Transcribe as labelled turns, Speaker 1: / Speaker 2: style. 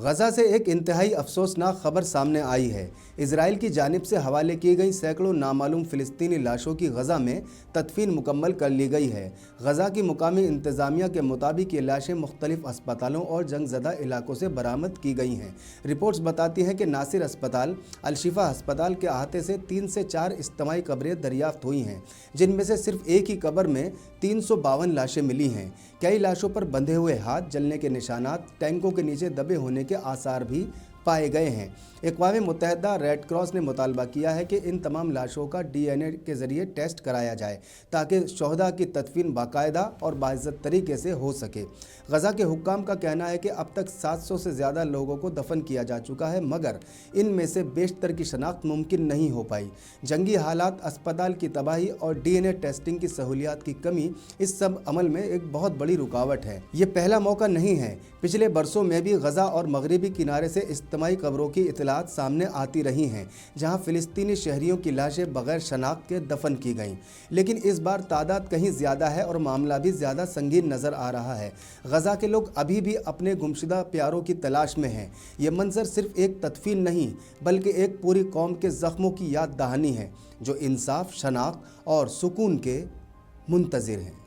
Speaker 1: गजा से एक इंतहाई अफसोसनाक खबर सामने आई है। इजराइल की जानिब से हवाले की गई सैकड़ों नामालूम फ़िलिस्तीनी लाशों की गजा में तदफीन मुकम्मल कर ली गई है। गजा की मुकामी इंतज़ामिया के मुताबिक ये लाशें मुख्तलिफ अस्पतालों और जंगज़दा इलाकों से बरामद की गई हैं। रिपोर्ट्स बताती हैं कि नासिर अस्पताल, अलशिफा अस्पताल के अहाते से 3 से 4 इज्तिमाई कब्रें दरियाफ्त हुई हैं, जिनमें से सिर्फ एक ही कब्र में 352 लाशें मिली हैं। कई लाशों पर बंधे हुए हाथ, जलने के निशानात, टैंकों के नीचे दबे होने के आसार भी पाए गए हैं। अक़वाम मुत्तहिदा रेड क्रॉस ने मुतालबा किया है कि इन तमाम लाशों का DNA के ज़रिए टेस्ट कराया जाए ताकि शोहदा की तदफीन बाकायदा और बाइज़्ज़त तरीके से हो सके। गजा के हुक्काम का कहना है कि अब तक 700 से ज़्यादा लोगों को दफन किया जा चुका है, मगर इनमें से बेशतर की शनाख्त मुमकिन नहीं हो पाई। जंगी हालात, अस्पताल की तबाही और DNA टेस्टिंग की सहूलियात की कमी इस सब अमल में एक बहुत बड़ी रुकावट है। ये पहला मौका नहीं है। पिछले बरसों में भी गजा और मगरबी किनारे से इज्तिमाई कब्रों की इतलात सामने आती रही हैं, जहां फ़िलिस्तीनी शहरियों की लाशें बगैर शनाख्त के दफन की गईं। लेकिन इस बार तादाद कहीं ज़्यादा है और मामला भी ज़्यादा संगीन नज़र आ रहा है। गजा के लोग अभी भी अपने गुमशुदा प्यारों की तलाश में हैं। ये मंजर सिर्फ एक तदफीन नहीं, बल्कि एक पूरी कौम के ज़ख्मों की याद दहानी है, जो इंसाफ, शनाख्त और सुकून के मुंतज़िर हैं।